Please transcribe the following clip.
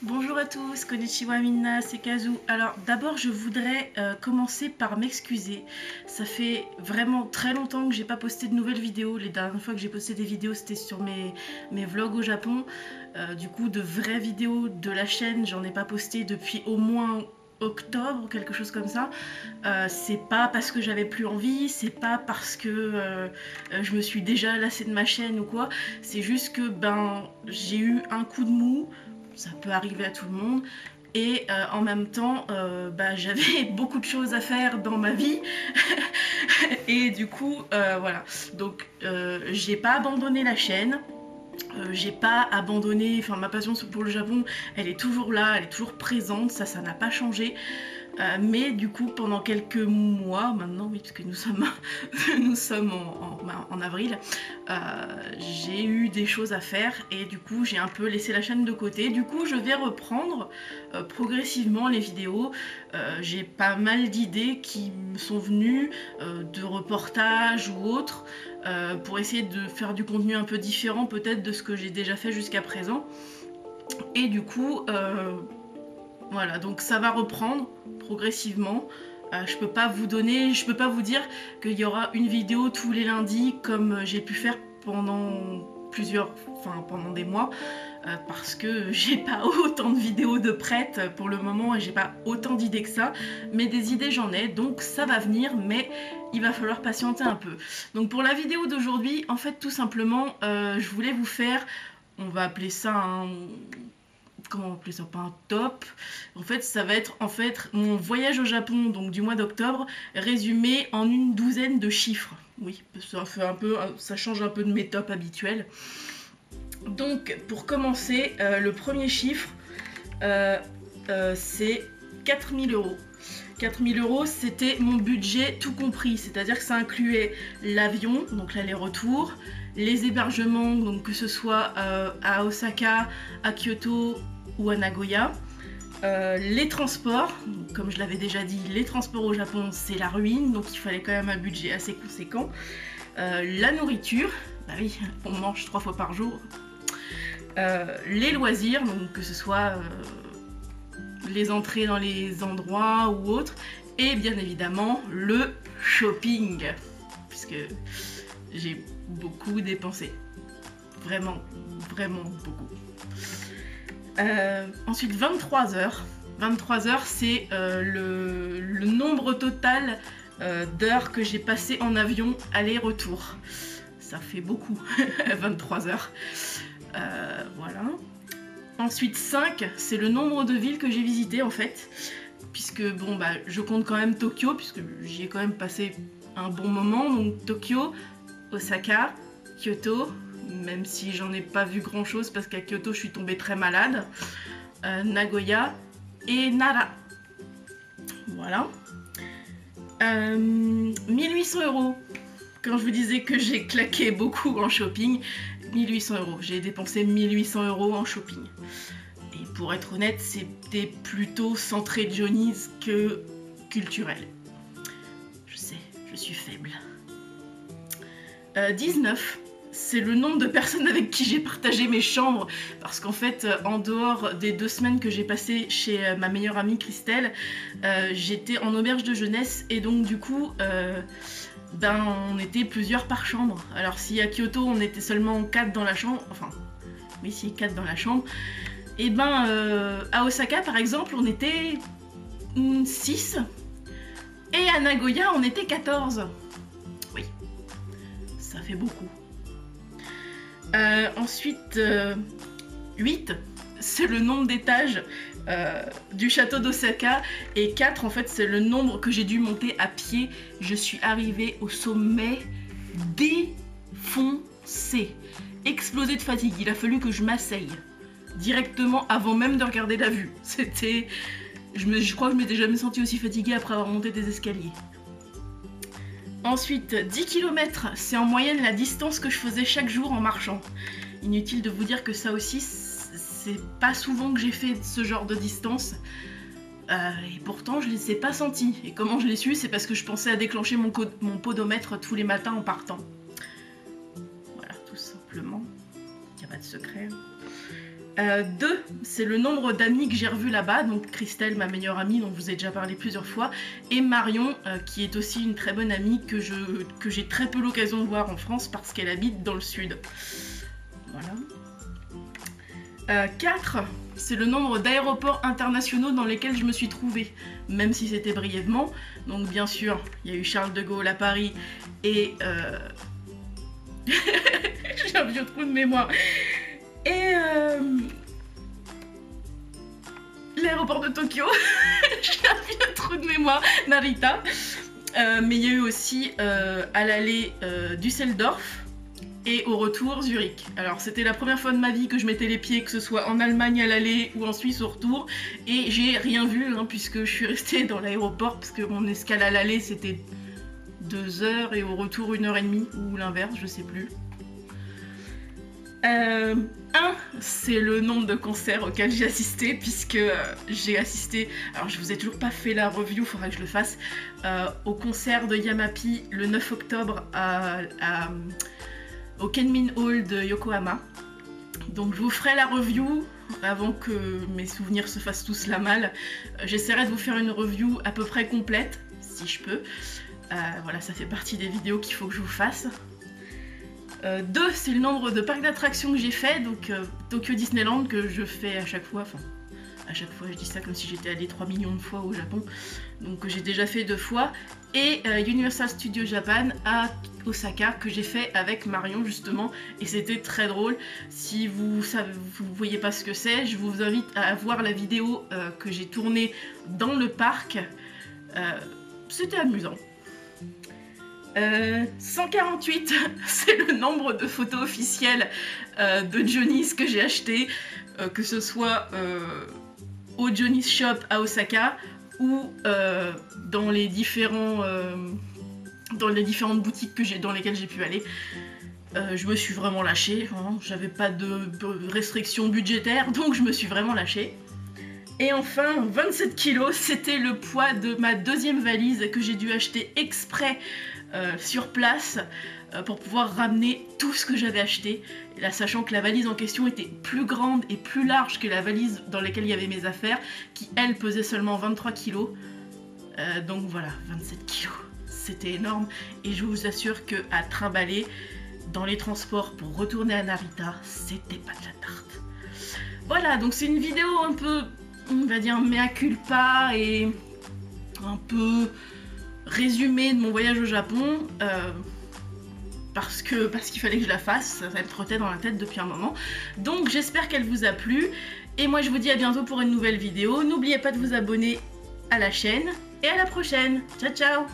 Bonjour à tous, konnichiwa minna, c'est Kazu. Alors d'abord je voudrais commencer par m'excuser. Ça fait vraiment très longtemps que j'ai pas posté de nouvelles vidéos. Les dernières fois que j'ai posté des vidéos c'était sur mes vlogs au Japon. Du coup de vraies vidéos de la chaîne j'en ai pas posté depuis au moins octobre, quelque chose comme ça. C'est pas parce que j'avais plus envie, c'est pas parce que je me suis déjà lassée de ma chaîne ou quoi. C'est juste que j'ai eu un coup de mou. Ça peut arriver à tout le monde. Et en même temps, j'avais beaucoup de choses à faire dans ma vie. Et du coup, voilà. Donc, j'ai pas abandonné la chaîne. J'ai pas abandonné, enfin ma passion pour le Japon, elle est toujours là, elle est toujours présente, ça n'a pas changé. Mais du coup, pendant quelques mois maintenant, oui, parce que nous sommes en avril, j'ai eu des choses à faire et du coup, j'ai un peu laissé la chaîne de côté. Du coup, je vais reprendre progressivement les vidéos. J'ai pas mal d'idées qui me sont venues, de reportages ou autres, pour essayer de faire du contenu un peu différent peut-être de ce que j'ai déjà fait jusqu'à présent. Et du coup, voilà, donc ça va reprendre progressivement. Je peux pas vous dire qu'il y aura une vidéo tous les lundis comme j'ai pu faire pendant pendant des mois, parce que j'ai pas autant de vidéos de prêtes pour le moment et j'ai pas autant d'idées que ça, mais des idées j'en ai, donc ça va venir, mais il va falloir patienter un peu. Donc pour la vidéo d'aujourd'hui, en fait tout simplement, je voulais vous faire, on va appeler ça un... Comment on va appeler ça, pas un top. En fait, ça va être mon voyage au Japon, donc du mois d'octobre, résumé en une douzaine de chiffres. Oui, ça change un peu de mes tops habituels. Donc, pour commencer, le premier chiffre, c'est 4000 euros. 4000 euros, c'était mon budget tout compris, c'est-à-dire que ça incluait l'avion, donc l'aller-retour, les hébergements, donc que ce soit à Osaka, à Kyoto ou à Nagoya, les transports, donc comme je l'avais déjà dit, les transports au Japon c'est la ruine, donc il fallait quand même un budget assez conséquent, la nourriture, bah oui, on mange 3 fois par jour, les loisirs, donc que ce soit les entrées dans les endroits ou autres, et bien évidemment le shopping, puisque j'ai beaucoup dépensé, vraiment beaucoup. Ensuite 23 heures. 23 heures, c'est le nombre total d'heures que j'ai passé en avion aller-retour. Ça fait beaucoup, 23 heures. Voilà. Ensuite 5, c'est le nombre de villes que j'ai visitées en fait. Puisque bon je compte quand même Tokyo, puisque j'y ai quand même passé un bon moment. Donc Tokyo, Osaka, Kyoto, même si j'en ai pas vu grand chose parce qu'à Kyoto je suis tombée très malade, Nagoya et Nara. Voilà. 1800 euros. Quand je vous disais que j'ai claqué beaucoup en shopping, 1800 euros. J'ai dépensé 1800 euros en shopping. Et pour être honnête, c'était plutôt centré Johnny's que culturel. Je sais, je suis faible. 19, c'est le nombre de personnes avec qui j'ai partagé mes chambres, parce qu'en fait, en dehors des 2 semaines que j'ai passées chez ma meilleure amie Christelle, j'étais en auberge de jeunesse, et donc du coup, on était plusieurs par chambre. Alors si à Kyoto, on était seulement 4 dans la chambre, enfin, oui si, 4 dans la chambre, et à Osaka par exemple, on était 6, et à Nagoya, on était 14. Oui, ça fait beaucoup. Ensuite, 8, c'est le nombre d'étages du château d'Osaka, et 4, en fait, c'est le nombre que j'ai dû monter à pied. Je suis arrivée au sommet défoncée, explosée de fatigue. Il a fallu que je m'asseye directement avant même de regarder la vue. C'était... Je crois que je m'étais jamais sentie aussi fatiguée après avoir monté des escaliers. Ensuite, 10 km, c'est en moyenne la distance que je faisais chaque jour en marchant. Inutile de vous dire que ça aussi, c'est pas souvent que j'ai fait ce genre de distance. Et pourtant, je ne les ai pas sentis. Et comment je l'ai su? C'est parce que je pensais à déclencher mon podomètre tous les matins en partant. Voilà, tout simplement. Il n'y a pas de secret. 2, c'est le nombre d'amis que j'ai revus là-bas, donc Christelle, ma meilleure amie, dont je vous ai déjà parlé plusieurs fois, et Marion, qui est aussi une très bonne amie que j'ai très peu l'occasion de voir en France parce qu'elle habite dans le sud. Voilà. 4, c'est le nombre d'aéroports internationaux dans lesquels je me suis trouvée, même si c'était brièvement. Donc bien sûr, il y a eu Charles de Gaulle à Paris et... j'ai un vieux trou de mémoire. Et l'aéroport de Tokyo, j'ai un vieux trou de mémoire, Narita. Mais il y a eu aussi à l'aller Düsseldorf et au retour Zurich. Alors c'était la première fois de ma vie que je mettais les pieds, que ce soit en Allemagne à l'aller ou en Suisse au retour. Et j'ai rien vu hein, puisque je suis restée dans l'aéroport parce que mon escale à l'aller c'était 2 heures et au retour 1h30 ou l'inverse, je sais plus. 1, c'est le nombre de concerts auxquels j'ai assisté, puisque j'ai assisté, alors je vous ai toujours pas fait la review, faudra que je le fasse, au concert de Yamapi le 9 octobre au Kenmin Hall de Yokohama. Donc je vous ferai la review avant que mes souvenirs se fassent tous la malle. J'essaierai de vous faire une review à peu près complète, si je peux. Voilà, ça fait partie des vidéos qu'il faut que je vous fasse. 2, c'est le nombre de parcs d'attractions que j'ai fait, donc Tokyo Disneyland que je fais à chaque fois, enfin à chaque fois je dis ça comme si j'étais allée 3 millions de fois au Japon, donc j'ai déjà fait 2 fois, et Universal Studios Japan à Osaka que j'ai fait avec Marion justement, et c'était très drôle. Si vous voyez pas ce que c'est, je vous invite à voir la vidéo que j'ai tournée dans le parc, c'était amusant. 148, c'est le nombre de photos officielles de Johnny's que j'ai acheté, que ce soit au Johnny's Shop à Osaka ou dans les différentes boutiques dans lesquelles j'ai pu aller. Je me suis vraiment lâchée, hein, j'avais pas de restrictions budgétaires, donc je me suis vraiment lâchée. Et enfin, 27 kilos, c'était le poids de ma deuxième valise que j'ai dû acheter exprès sur place pour pouvoir ramener tout ce que j'avais acheté. Et là, sachant que la valise en question était plus grande et plus large que la valise dans laquelle il y avait mes affaires, qui elle pesait seulement 23 kilos. Donc voilà, 27 kilos, c'était énorme. Et je vous assure que à trimballer dans les transports pour retourner à Narita, c'était pas de la tarte. Voilà, donc c'est une vidéo un peu, on va dire, mea culpa et un peu résumé de mon voyage au Japon, parce qu'il fallait que je la fasse, ça me trottait dans la tête depuis un moment. Donc j'espère qu'elle vous a plu, et moi je vous dis à bientôt pour une nouvelle vidéo. N'oubliez pas de vous abonner à la chaîne, et à la prochaine. Ciao ciao.